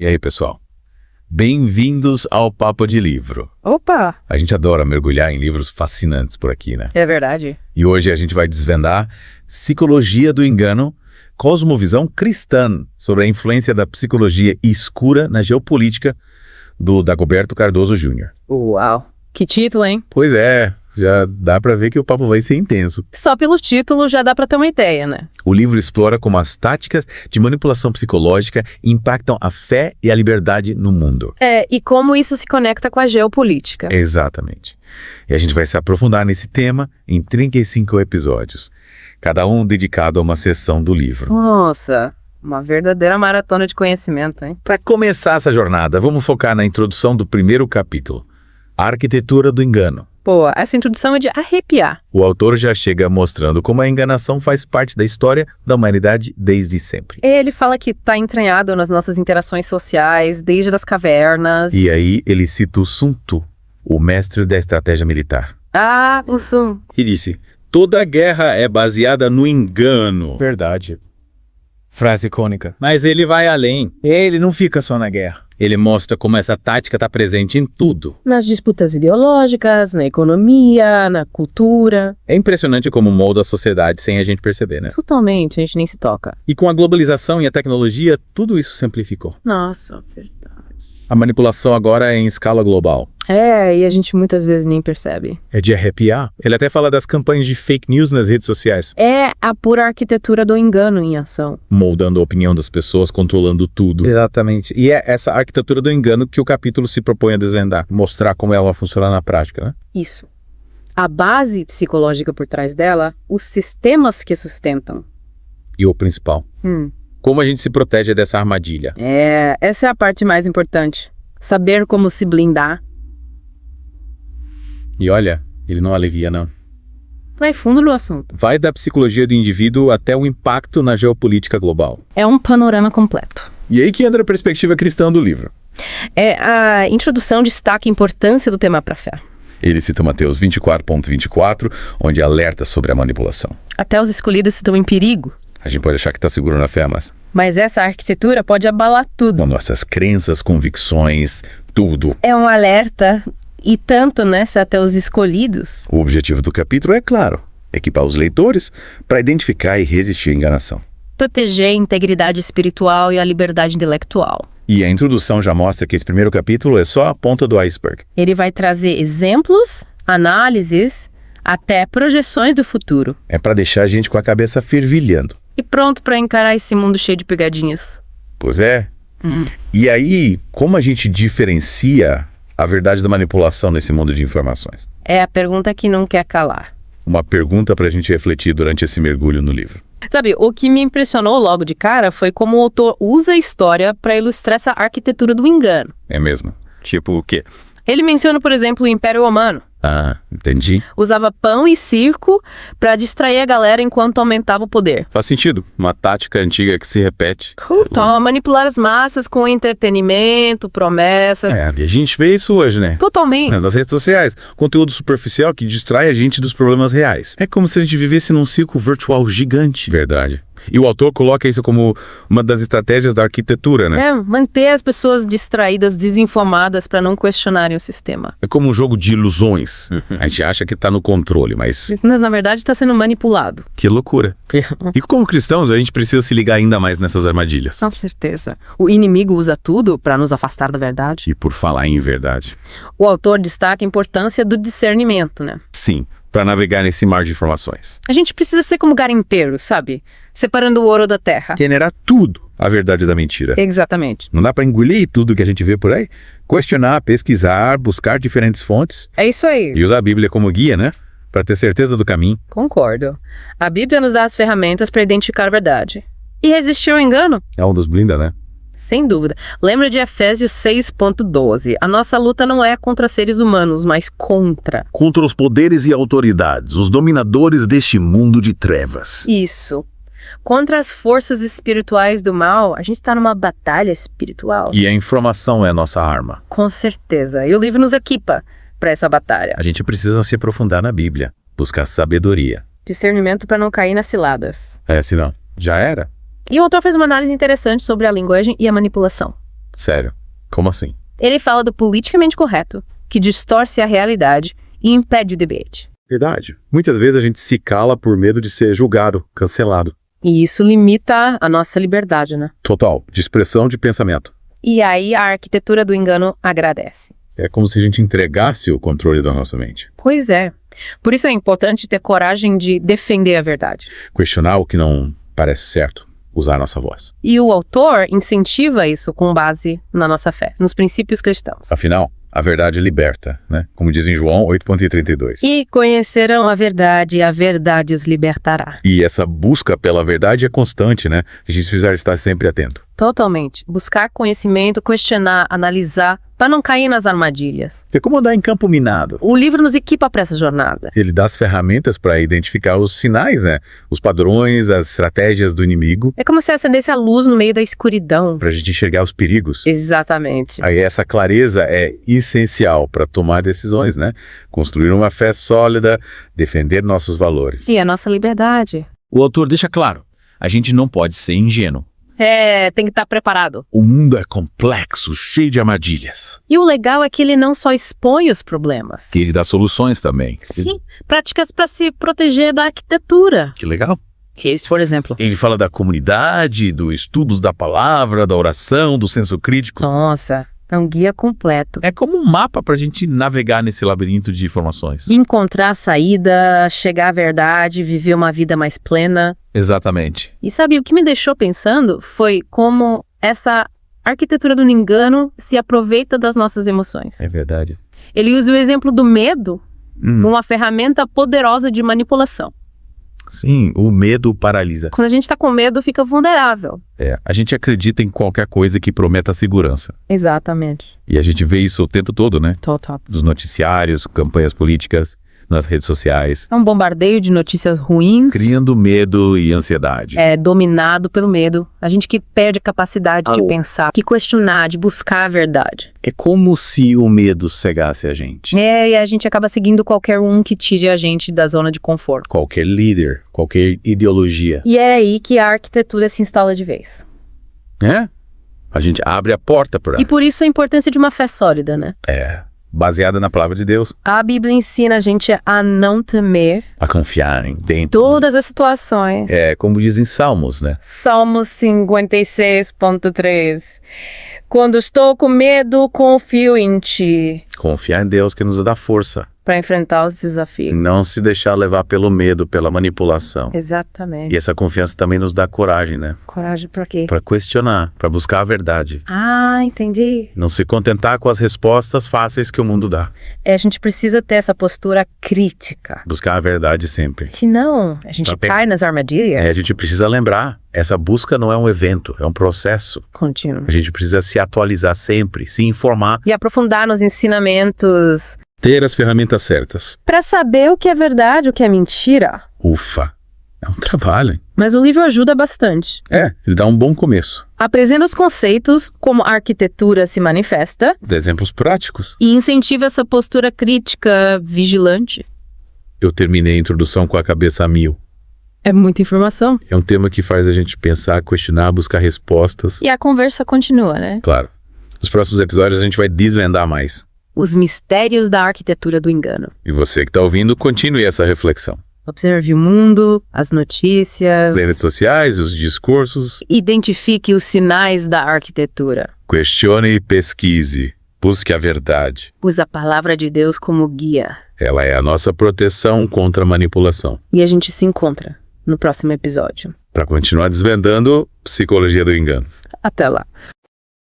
E aí, pessoal? Bem-vindos ao Papo de Livro. Opa! A gente adora mergulhar em livros fascinantes por aqui, né? É verdade. E hoje a gente vai desvendar Psicologia do Engano, cosmovisão cristã sobre a influência da psicologia escura na geopolítica do Dagoberto Cardoso Jr. Uau! Que título, hein? Pois é, já dá pra ver que o papo vai ser intenso. Só pelo título já dá pra ter uma ideia, né? O livro explora como as táticas de manipulação psicológica impactam a fé e a liberdade no mundo. E como isso se conecta com a geopolítica. Exatamente. E a gente vai se aprofundar nesse tema em 35 episódios, cada um dedicado a uma seção do livro. Nossa, uma verdadeira maratona de conhecimento, hein? Para começar essa jornada, vamos focar na introdução do primeiro capítulo, A Arquitetura do Engano. Pô, essa introdução é de arrepiar. O autor já chega mostrando como a enganação faz parte da história da humanidade desde sempre. Ele fala que tá entranhado nas nossas interações sociais, desde as cavernas. E aí ele cita o Sun Tzu, o mestre da estratégia militar. Ah, o Sun. E disse, toda guerra é baseada no engano. Verdade. Frase icônica. Mas ele vai além. Ele não fica só na guerra. Ele mostra como essa tática está presente em tudo. Nas disputas ideológicas, na economia, na cultura. É impressionante como molda a sociedade sem a gente perceber, né? Totalmente, a gente nem se toca. E com a globalização e a tecnologia, tudo isso se amplificou. Nossa, verdade. A manipulação agora é em escala global. E a gente muitas vezes nem percebe. É de arrepiar. Ele até fala das campanhas de fake news nas redes sociais. É a pura arquitetura do engano em ação. Moldando a opinião das pessoas, controlando tudo. Exatamente. E é essa arquitetura do engano que o capítulo se propõe a desvendar. Mostrar como ela funciona na prática, né? Isso. A base psicológica por trás dela, os sistemas que sustentam. E o principal. Como a gente se protege dessa armadilha. Essa é a parte mais importante. Saber como se blindar. E olha, ele não alivia, não. Vai fundo no assunto. Vai da psicologia do indivíduo até o impacto na geopolítica global. É um panorama completo. E aí que entra a perspectiva cristã do livro. A introdução destaca a importância do tema para a fé. Ele cita Mateus 24.24, onde alerta sobre a manipulação. Até os escolhidos estão em perigo. A gente pode achar que está seguro na fé, Mas essa arquitetura pode abalar tudo. Nossas crenças, convicções, tudo. É um alerta, e tanto nessa até os escolhidos. O objetivo do capítulo é claro, equipar os leitores para identificar e resistir à enganação. Proteger a integridade espiritual e a liberdade intelectual. E a introdução já mostra que esse primeiro capítulo é só a ponta do iceberg. Ele vai trazer exemplos, análises, até projeções do futuro. É para deixar a gente com a cabeça fervilhando. E pronto para encarar esse mundo cheio de pegadinhas. Pois é. E aí, como a gente diferencia a verdade da manipulação nesse mundo de informações? É a pergunta que não quer calar. Uma pergunta para a gente refletir durante esse mergulho no livro. Sabe, o que me impressionou logo de cara foi como o autor usa a história para ilustrar essa arquitetura do engano. É mesmo? Tipo o quê? Ele menciona, por exemplo, o Império Romano. Ah, entendi. Usava pão e circo para distrair a galera enquanto aumentava o poder. Faz sentido. Uma tática antiga que se repete. Então, manipular as massas com entretenimento, promessas. E a gente vê isso hoje, né? Totalmente. Nas redes sociais. Conteúdo superficial que distrai a gente dos problemas reais. É como se a gente vivesse num círculo virtual gigante. Verdade. E o autor coloca isso como uma das estratégias da arquitetura, né? Manter as pessoas distraídas, desinformadas para não questionarem o sistema. É como um jogo de ilusões. A gente acha que tá no controle, mas na verdade está sendo manipulado. Que loucura. E como cristãos, a gente precisa se ligar ainda mais nessas armadilhas. Com certeza. O inimigo usa tudo para nos afastar da verdade. E por falar em verdade. O autor destaca a importância do discernimento, né? Sim, para navegar nesse mar de informações. A gente precisa ser como garimpeiro, sabe? Separando o ouro da terra. Peneirar tudo a verdade da mentira. Exatamente. Não dá para engolir tudo que a gente vê por aí? Questionar, pesquisar, buscar diferentes fontes. É isso aí. E usar a Bíblia como guia, né? Para ter certeza do caminho. Concordo. A Bíblia nos dá as ferramentas para identificar a verdade. E resistir ao engano. É um dos blinda, né? Sem dúvida. Lembra de Efésios 6.12. A nossa luta não é contra seres humanos, mas contra os poderes e autoridades, os dominadores deste mundo de trevas. Isso. Contra as forças espirituais do mal, a gente está numa batalha espiritual. E a informação é a nossa arma. Com certeza. E o livro nos equipa para essa batalha. A gente precisa se aprofundar na Bíblia, buscar sabedoria. Discernimento para não cair nas ciladas. Senão, já era. E o autor fez uma análise interessante sobre a linguagem e a manipulação. Sério, como assim? Ele fala do politicamente correto, que distorce a realidade e impede o debate. Verdade. Muitas vezes a gente se cala por medo de ser julgado, cancelado. E isso limita a nossa liberdade, né? Total, de expressão de pensamento. E aí a arquitetura do engano agradece. É como se a gente entregasse o controle da nossa mente. Pois é. Por isso é importante ter coragem de defender a verdade. Questionar o que não parece certo. Usar a nossa voz. E o autor incentiva isso com base na nossa fé, nos princípios cristãos. Afinal, a verdade liberta, né? Como diz em João 8,32. E conhecerão a verdade os libertará. E essa busca pela verdade é constante, né? A gente precisa estar sempre atento. Totalmente. Buscar conhecimento, questionar, analisar, para não cair nas armadilhas. É como andar em campo minado. O livro nos equipa para essa jornada. Ele dá as ferramentas para identificar os sinais, né? Os padrões, as estratégias do inimigo, É como se acendesse a luz no meio da escuridão. para a gente enxergar os perigos. Exatamente. Aí essa clareza é essencial para tomar decisões, né? Construir uma fé sólida, defender nossos valores. E a nossa liberdade. O autor deixa claro, a gente não pode ser ingênuo. Tem que estar preparado. O mundo é complexo, cheio de armadilhas. E o legal é que ele não só expõe os problemas. E ele dá soluções também. Sim, práticas para se proteger da arquitetura. Que legal. Esse, por exemplo. Ele fala da comunidade, do estudos da palavra, da oração, do senso crítico. Nossa, é um guia completo. É como um mapa para a gente navegar nesse labirinto de informações. Encontrar a saída, chegar à verdade, viver uma vida mais plena. Exatamente. E sabe, o que me deixou pensando foi como essa arquitetura do engano se aproveita das nossas emoções. É verdade. Ele usa o exemplo do medo como uma ferramenta poderosa de manipulação. Sim, o medo paralisa. Quando a gente está com medo, fica vulnerável. A gente acredita em qualquer coisa que prometa segurança. Exatamente. E a gente vê isso o tempo todo, né? Total. Dos noticiários, campanhas políticas, nas redes sociais. É um bombardeio de notícias ruins. Criando medo e ansiedade. É dominado pelo medo. A gente que perde a capacidade de pensar, de questionar, de buscar a verdade. É como se o medo cegasse a gente. E a gente acaba seguindo qualquer um que tire a gente da zona de conforto. Qualquer líder, qualquer ideologia. E é aí que a arquitetura se instala de vez. A gente abre a porta para... E por isso a importância de uma fé sólida, né? Baseada na palavra de Deus. A Bíblia ensina a gente a não temer A confiar em dentro. todas as situações. É como dizem Salmos, né? Salmos 56.3. Quando estou com medo, confio em ti. Confiar em Deus que nos dá força. Para enfrentar os desafios. Não se deixar levar pelo medo, pela manipulação. Exatamente. E essa confiança também nos dá coragem, né? Coragem pra quê? Para questionar, para buscar a verdade. Ah, entendi. Não se contentar com as respostas fáceis que o mundo dá. A gente precisa ter essa postura crítica. Buscar a verdade sempre. Senão, a gente cai nas armadilhas. A gente precisa lembrar, essa busca não é um evento, é um processo. Contínuo. A gente precisa se atualizar sempre, se informar. E aprofundar nos ensinamentos. Ter as ferramentas certas. Para saber o que é verdade, o que é mentira. Ufa, é um trabalho, hein? Mas o livro ajuda bastante. Ele dá um bom começo. Apresenta os conceitos, como a arquitetura se manifesta, De exemplos práticos. e incentiva essa postura crítica, vigilante. Eu terminei a introdução com a cabeça a mil. É muita informação. É um tema que faz a gente pensar, questionar, buscar respostas. E a conversa continua, né? Claro, nos próximos episódios a gente vai desvendar mais. Os mistérios da arquitetura do engano. E você que está ouvindo, continue essa reflexão. Observe o mundo, as notícias. As redes sociais, os discursos. Identifique os sinais da arquitetura. Questione e pesquise. Busque a verdade. Use a palavra de Deus como guia. Ela é a nossa proteção contra a manipulação. E a gente se encontra no próximo episódio. Para continuar desvendando Psicologia do Engano. Até lá.